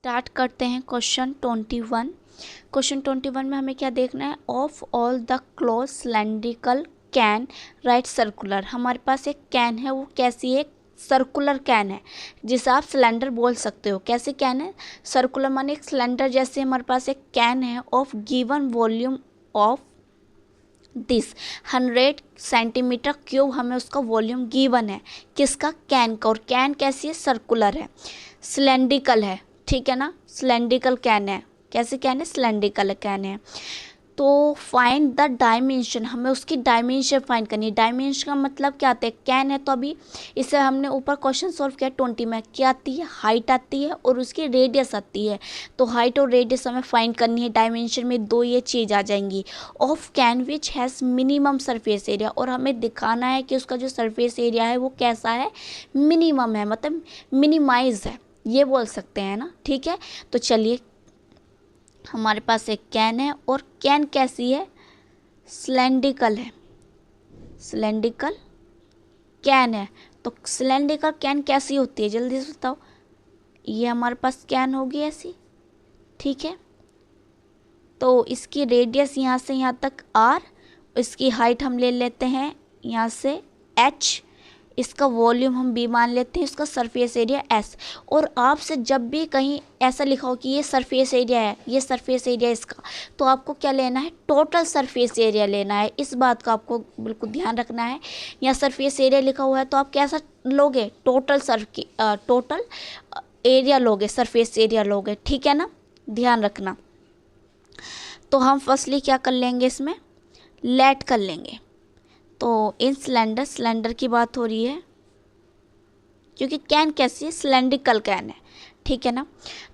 Start करते हैं question 21। Question 21 में हमें क्या देखना है, of all the close cylindrical can write circular. हमारे पास एक कैन है, वो कैसी है, सर्कुलर कैन है जिसे आप सिलेंडर बोल सकते हो। कैसे कैन है, सर्कुलर माने एक सिलेंडर जैसे हमारे पास एक कैन है of given volume of this 100 centimetre cube. हमें उसका वॉल्यूम गिवन है किसका, कैन का। और कैन कैसी है, सर्कुलर है, सिलेंड्रिकल है, ठीक है ना, सिलेंड्रिकल कैन है। कैसे कैन है, सिलेंड्रिकल कैन है। तो फाइंड द डायमेंशन, हमें उसकी डायमेंशन फाइंड करनी है। डायमेंशन का मतलब क्या आता है, कैन है तो अभी इसे हमने ऊपर क्वेश्चन सॉल्व किया 20 में, क्या आती है, हाइट आती है और उसकी रेडियस आती है। तो हाइट और रेडियस हमें फाइंड करनी है। डायमेंशन में दो ये चीज़ आ जाएंगी। Of can which has minimum surface area, और हमें दिखाना है कि उसका जो सरफेस एरिया है वो कैसा है, मिनिमम है, मतलब मिनिमाइज है, ये बोल सकते हैं ना, ठीक है। तो चलिए, हमारे पास एक कैन है और कैन कैसी है, सिलेंड्रिकल है, सिलेंड्रिकल कैन है। तो सिलेंड्रिकल कैन कैसी होती है, जल्दी से बताओ। ये हमारे पास कैन होगी ऐसी, ठीक है। तो इसकी रेडियस यहाँ से यहाँ तक r, इसकी हाइट हम ले लेते हैं यहाँ से h, इसका वॉल्यूम हम b मान लेते हैं, इसका सरफेस एरिया s। और आपसे जब भी कहीं ऐसा लिखा हो कि ये सरफेस एरिया है, ये सरफेस एरिया इसका, तो आपको क्या लेना है, टोटल सरफेस एरिया लेना है। इस बात का आपको बिल्कुल ध्यान रखना है। यहाँ सरफेस एरिया लिखा हुआ है तो आप कैसा लोगे, टोटल एरिया लोगे, सरफेस एरिया लोगे, ठीक है ना, ध्यान रखना। तो हम फर्स्टली क्या कर लेंगे, इसमें लेट कर लेंगे। तो इन सिलेंडर की बात हो रही है क्योंकि कैन कैसी है, सिलेंड्रिकल कैन है, ठीक है ना।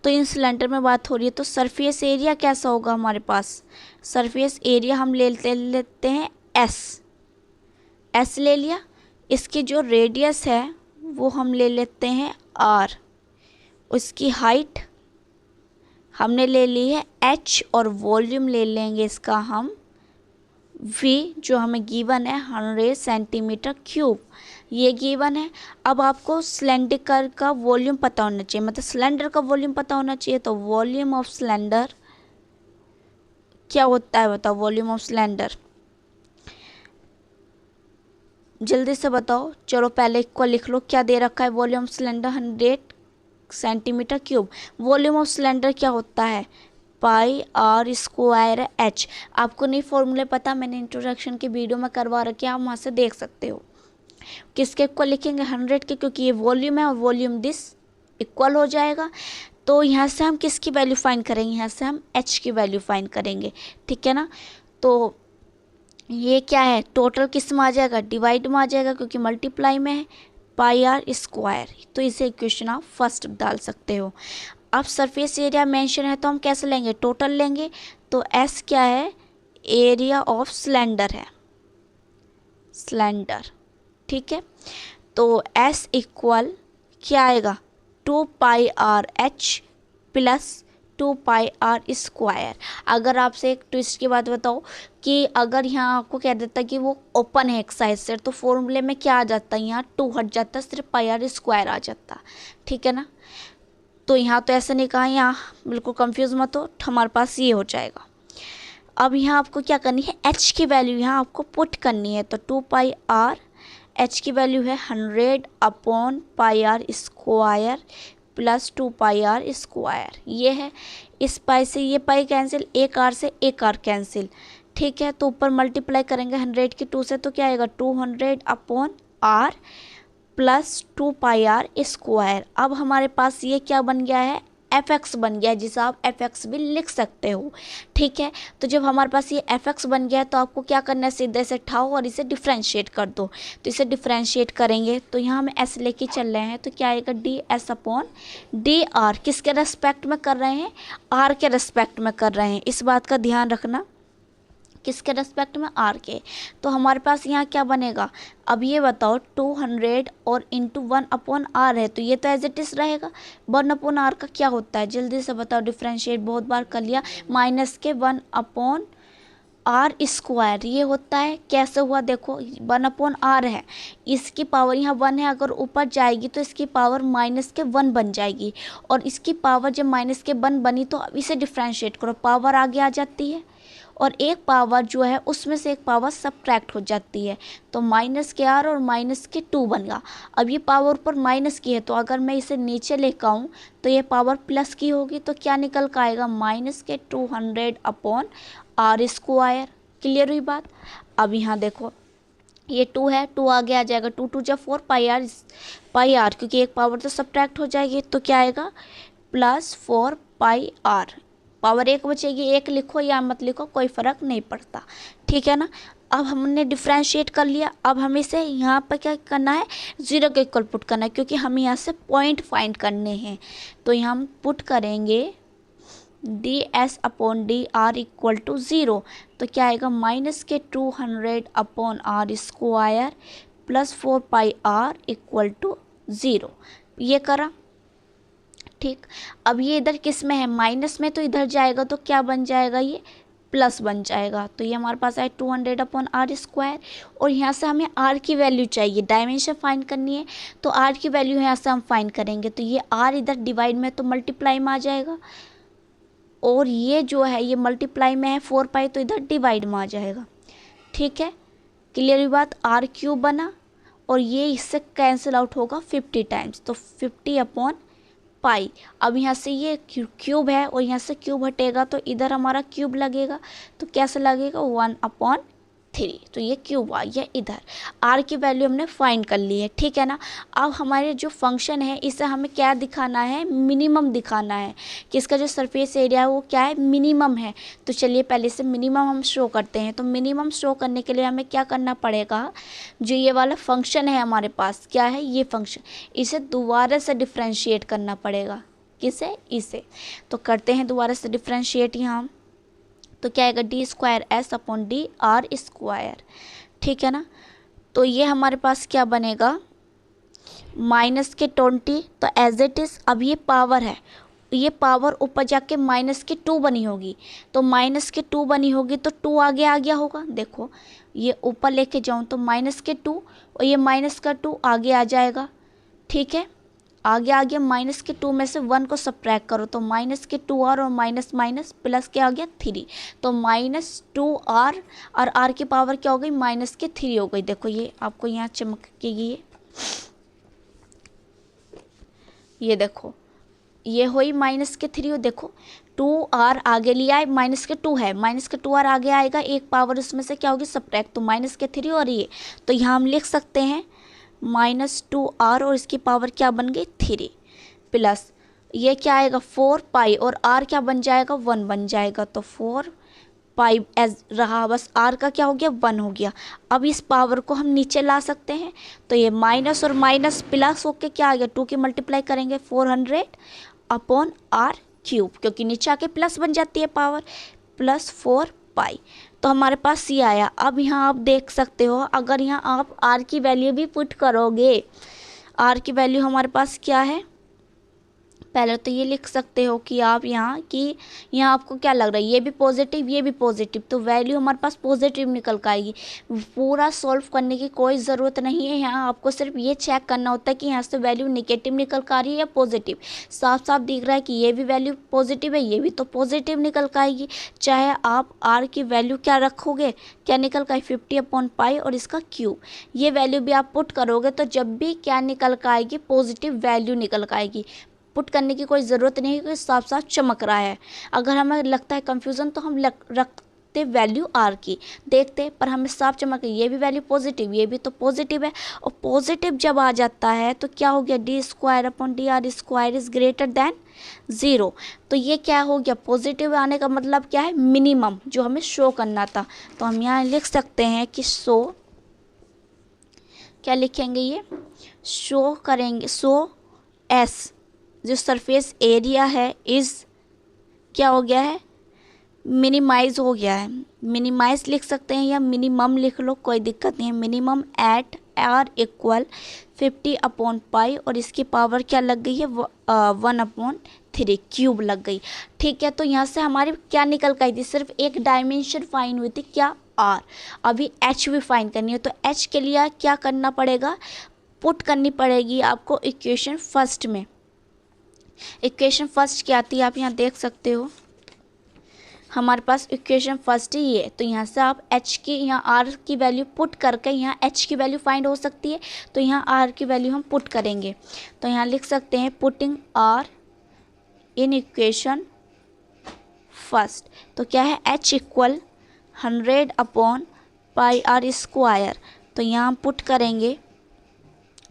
तो इन सिलेंडर में बात हो रही है, तो सरफेस एरिया कैसा होगा हमारे पास, सरफेस एरिया हम लेते हैं एस ले लिया। इसकी जो रेडियस है वो हम ले लेते हैं आर, उसकी हाइट हमने ले ली है h, और वॉल्यूम ले लेंगे इसका हम v, जो हमें गिवन है 100 सेंटीमीटर क्यूब, ये गिवन है। अब आपको सिलेंडर का वॉल्यूम पता होना चाहिए, मतलब सिलेंडर का वॉल्यूम पता होना चाहिए। तो वॉल्यूम ऑफ सिलेंडर क्या होता है, बताओ, वॉल्यूम ऑफ सिलेंडर जल्दी से बताओ। चलो पहले इसको लिख लो, क्या दे रखा है, volume of cylinder 100 centimetre cube. Volume of cylinder क्या होता है, पाई आर स्क्वायर एच। आपको नहीं फॉर्मूले पता, मैंने इंट्रोडक्शन की वीडियो में करवा रखे, आप वहाँ से देख सकते हो। किसके इक्वल लिखेंगे, 100 के, क्योंकि ये वॉल्यूम है और वॉल्यूम दिस इक्वल हो जाएगा। तो यहाँ से हम किसकी वैल्यू फाइंड करेंगे, यहाँ से हम एच की वैल्यू फाइंड करेंगे, ठीक है ना। तो ये क्या है, टोटल किस में आ जाएगा, डिवाइड में आ जाएगा, क्योंकि मल्टीप्लाई में है, पाई आर स्क्वायर। तो इसे इक्वेशन आप फर्स्ट डाल सकते हो। अब सरफेस एरिया मेंशन है तो हम कैसे लेंगे, टोटल लेंगे। तो एस क्या है, एरिया ऑफ सिलेंडर है, सिलेंडर, ठीक है। तो एस इक्वल क्या आएगा, 2 pi are H plus 2 pi are square. अगर आपसे एक ट्विस्ट की बात बताओ कि अगर यहाँ आपको कह देता कि वो ओपन है एक साइड से, तो फॉर्मूले में क्या आ जाता है, यहाँ 2 हट जाता, सिर्फ पाई आर स्क्वायर आ जाता, ठीक है ना। तो यहाँ तो ऐसा नहीं कहा, यहाँ बिल्कुल कंफ्यूज मत हो, हमारे पास ये हो जाएगा। अब यहाँ आपको क्या करनी है, एच की वैल्यू यहाँ आपको पुट करनी है। तो 2 पाई आर, एच की वैल्यू है 100 upon pi are square plus 2 pi are square, ये है। इस पाई से ये पाई कैंसिल, एक आर से एक आर कैंसिल, ठीक है। तो ऊपर मल्टीप्लाई करेंगे 100 की 2 से, तो क्या आएगा, 200 upon r plus 2 pi are square. अब हमारे पास ये क्या बन गया है, एफ एक्स बन गया है, जिसे आप एफ एक्स भी लिख सकते हो, ठीक है। तो जब हमारे पास ये एफ एक्स बन गया है तो आपको क्या करना है, सीधे से उठाओ और इसे डिफ्रेंशिएट कर दो। तो इसे डिफ्रेंशिएट करेंगे तो यहाँ हम एस लेके चल रहे हैं, तो क्या आएगा, D S upon D R. किसके रेस्पेक्ट में कर रहे हैं, आर के रेस्पेक्ट में कर रहे हैं, इस बात का ध्यान रखना, किसके रेस्पेक्ट में, आर के। तो हमारे पास यहाँ क्या बनेगा, अब ये बताओ, 200 और इंटू 1 अपॉन आर है, तो ये तो एज इट इज रहेगा। 1 अपॉन आर का क्या होता है, जल्दी से बताओ, डिफ्रेंशिएट बहुत बार कर लिया, माइनस के 1 अपॉन आर स्क्वायर ये होता है, कैसे हुआ देखो 1/r है, इसकी पावर यहाँ 1 है, अगर ऊपर जाएगी तो इसकी पावर -1 बन जाएगी, और इसकी पावर जब -1 बनी तो अब इसे डिफ्रेंशिएट करो, पावर आगे आ जाती है और एक पावर जो है उसमें से एक पावर सब्ट्रैक्ट हो जाती है, तो -r और -2 बनेगा। अब ये पावर ऊपर माइनस की है, तो अगर मैं इसे नीचे लेकर आऊँ तो ये पावर प्लस की होगी, तो क्या निकल कर आएगा -200/r²। क्लियर हुई बात। अब यहाँ देखो ये 2 है, 2 आगे आ जाएगा, 2 2 4 पाई आर, क्योंकि एक पावर तो सब्ट्रैक्ट हो जाएगी, तो क्या आएगा +4 पाई r। पावर एक बचेगी, एक लिखो या मत लिखो कोई फ़र्क नहीं पड़ता, ठीक है ना। अब हमने डिफ्रेंशिएट कर लिया, अब हमें इसे यहाँ पर क्या करना है, 0 के इक्वल पुट करना है, क्योंकि हमें यहाँ से पॉइंट फाइंड करने हैं। तो यहाँ हम पुट करेंगे ds/dr = 0, तो क्या आएगा -200/r² +4 पाई r = 0। ये करा, ठीक। अब ये इधर किस में है, माइनस में, तो इधर जाएगा तो क्या बन जाएगा, ये प्लस बन जाएगा। तो ये हमारे पास है 200/r², और यहाँ से हमें r की वैल्यू चाहिए, डायमेंशन फाइंड करनी है, तो r की वैल्यू यहाँ से हम फाइंड करेंगे, तो ये r इधर डिवाइड में तो मल्टीप्लाई में आ जाएगा, और ये जो है ये मल्टीप्लाई में है 4 पाई, तो इधर डिवाइड में आ जाएगा, ठीक है। क्लियर हुई बात। r³ बना और ये इससे कैंसिल आउट होगा 50 टाइम्स, तो 50/पाई। अब यहाँ से ये क्यूब है और यहाँ से क्यूब हटेगा तो इधर हमारा क्यूब लगेगा, तो कैसे लगेगा 1/3, तो ये क्यूब आ गया इधर। r की वैल्यू हमने फाइंड कर ली है, ठीक है ना। अब हमारे जो फंक्शन है इसे हमें क्या दिखाना है, मिनिमम दिखाना है, कि इसका जो सरफेस एरिया है वो क्या है, मिनिमम है। तो चलिए पहले से मिनिमम हम शो करते हैं। तो मिनिमम शो करने के लिए हमें क्या करना पड़ेगा, जो ये वाला फंक्शन है हमारे पास, क्या है ये फंक्शन, इसे दोबारा से डिफ्रेंशिएट करना पड़ेगा। किसे, इसे। तो करते हैं दोबारा से डिफ्रेंशिएट यहाँ, तो क्या आएगा d²s/dr², ठीक है ना। तो ये हमारे पास क्या बनेगा -20, तो एज इट इज़। अब ये पावर है, ये पावर ऊपर जाके -2 बनी होगी, तो -2 बनी होगी तो 2 आगे आ गया होगा। देखो ये ऊपर लेके जाऊँ तो -2 और ये -2 आगे आ जाएगा, ठीक है। आगे आ गया, -2 में से 1 को सब्ट्रैक्ट करो तो -2r और माइनस माइनस प्लस क्या आ गया 3, तो -2r और r की पावर क्या हो गई -3 हो गई। देखो ये आपको यहाँ चमकेगी, ये देखो ये हुई -3 हो। देखो 2r आगे लिया है, -2 है, -2r आगे आएगा, एक पावर उसमें से क्या होगी सब्ट्रैक्ट, तो -3 और ये, तो यहाँ हम लिख सकते हैं -2r और इसकी पावर क्या बन गई 3, प्लस ये क्या आएगा 4 पाई और r क्या बन जाएगा 1 बन जाएगा, तो 4 पाई एज रहा, बस r का क्या हो गया 1 हो गया। अब इस पावर को हम नीचे ला सकते हैं, तो ये माइनस और माइनस प्लस होके क्या आ गया 2 की मल्टीप्लाई करेंगे 400/r³, क्योंकि नीचे आके प्लस बन जाती है पावर, +4 पाई। तो हमारे पास ये आया। अब यहाँ आप देख सकते हो, अगर यहाँ आप r की वैल्यू भी पुट करोगे, r की वैल्यू हमारे पास क्या है, पहले तो ये लिख सकते हो कि आप यहाँ कि यहाँ आपको क्या लग रहा है, ये भी पॉजिटिव ये भी पॉजिटिव, तो वैल्यू हमारे पास पॉजिटिव निकल कर आएगी। पूरा सॉल्व करने की कोई ज़रूरत नहीं है, यहाँ आपको सिर्फ ये चेक करना होता है कि यहाँ से वैल्यू नेगेटिव निकल कर आ रही है या पॉजिटिव। साफ साफ दिख रहा है कि ये भी वैल्यू पॉजिटिव है, ये भी तो पॉजिटिव निकल कर आएगी। चाहे आप r की वैल्यू क्या रखोगे, क्या निकल कर 50/पाई और इसका क्यूब, ये वैल्यू भी आप पुट करोगे तो जब भी क्या निकल कर आएगी पॉजिटिव वैल्यू निकल कर आएगी। पुट करने की कोई ज़रूरत नहीं है क्योंकि साफ साफ चमक रहा है। अगर हमें लगता है कंफ्यूजन तो हम रखते वैल्यू r की, देखते पर हमें साफ चमक, ये भी वैल्यू पॉजिटिव ये भी तो पॉजिटिव है, और पॉजिटिव जब आ जाता है तो क्या हो गया d²/dr² इज़ ग्रेटर देन 0। तो ये क्या हो गया, पॉजिटिव आने का मतलब क्या है, मिनिमम जो हमें शो करना था। तो हम यहाँ लिख सकते हैं कि शो, क्या लिखेंगे, ये शो करेंगे, शो एस जो सरफेस एरिया है इज़ क्या हो गया है, मिनिमाइज हो गया है। मिनिमाइज लिख सकते हैं या मिनिमम लिख लो, कोई दिक्कत नहीं है। मिनिमम एट आर इक्वल 50/पाई और इसकी पावर क्या लग गई है 1/3 क्यूब लग गई। ठीक है, तो यहाँ से हमारी क्या निकल कर आई थी, सिर्फ एक डायमेंशन फाइन हुई थी क्या आर। अभी एच भी फाइन करनी है, तो एच के लिए क्या करना पड़ेगा, पुट करनी पड़ेगी आपको इक्वेशन फर्स्ट में। इक्वेशन फर्स्ट क्या आती है आप यहाँ देख सकते हो, हमारे पास इक्वेशन फर्स्ट ही है। तो यहाँ से आप h की यहाँ r की वैल्यू पुट करके यहाँ h की वैल्यू फाइंड हो सकती है, तो यहाँ r की वैल्यू हम पुट करेंगे। तो यहाँ लिख सकते हैं putting r in equation first. तो क्या है h इक्वल 100/πr²। तो यहाँ हम पुट करेंगे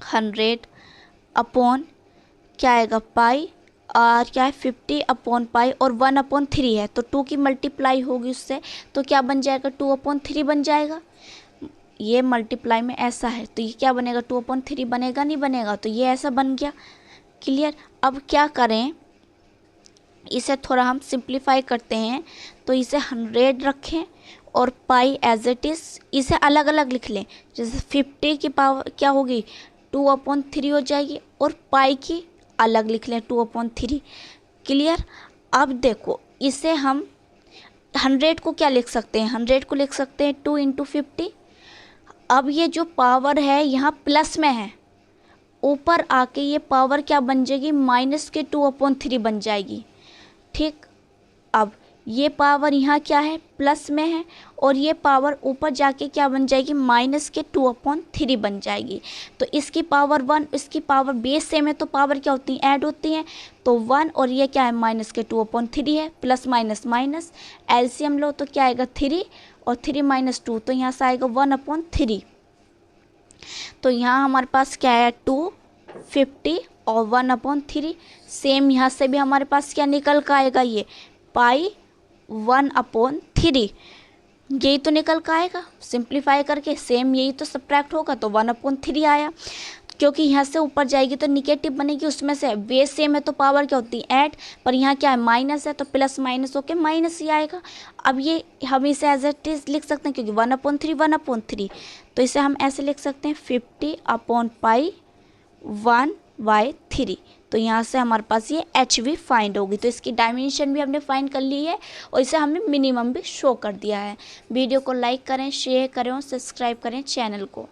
100 अपॉन क्या आएगा पाई, और क्या है 50/पाई और 1/3 है, तो 2 की मल्टीप्लाई होगी उससे, तो क्या बन जाएगा 2/3 बन जाएगा। ये मल्टीप्लाई में ऐसा है, तो ये क्या बनेगा 2/3 बनेगा, नहीं बनेगा, तो ये ऐसा बन गया। क्लियर। अब क्या करें, इसे थोड़ा हम सिंप्लीफाई करते हैं, तो इसे 100 रखें और पाई एज इट इज़ इसे अलग अलग लिख लें। जैसे 50 की पावर क्या होगी 2/3 हो जाएगी, और पाई की अलग लिख लें 2/3। क्लियर। अब देखो इसे हम 100 को क्या लिख सकते हैं, 100 को लिख सकते हैं 2 × 50। अब ये जो पावर है यहाँ प्लस में है, ऊपर आके ये पावर क्या बन जाएगी माइनस के 2/3 बन जाएगी। ठीक। अब ये पावर यहाँ क्या है प्लस में है, और ये पावर ऊपर जाके क्या बन जाएगी माइनस के 2/3 बन जाएगी। तो इसकी पावर 1, इसकी पावर बेस सेम है, तो पावर क्या होती है ऐड होती हैं, तो 1 और ये क्या है माइनस के 2/3 है, प्लस माइनस माइनस एलसीएम लो तो क्या आएगा 3 और 3 - 2, तो यहाँ से आएगा 1/3। तो यहाँ हमारे पास क्या है 250 और 1/3। सेम यहाँ से भी हमारे पास क्या निकल कर आएगा ये पाई 1/3, यही तो निकल कर आएगा। सिंप्लीफाई करके सेम यही तो सब्ट्रैक्ट होगा, तो 1/3 आया, क्योंकि यहाँ से ऊपर जाएगी तो निगेटिव बनेगी, उसमें से बेस सेम है तो पावर क्या होती है ऐड, पर यहाँ क्या है माइनस है, तो प्लस माइनस होके माइनस ही आएगा। अब ये हम इसे एज इट इज लिख सकते हैं, क्योंकि 1/3 तो इसे हम ऐसे लिख सकते हैं 50/पाई 1/3। तो यहाँ से हमारे पास ये एच भी फाइंड होगी, तो इसकी डायमेंशन भी हमने फाइंड कर ली है और इसे हमने मिनिमम भी शो कर दिया है। वीडियो को लाइक करें, शेयर करें और सब्सक्राइब करें चैनल को।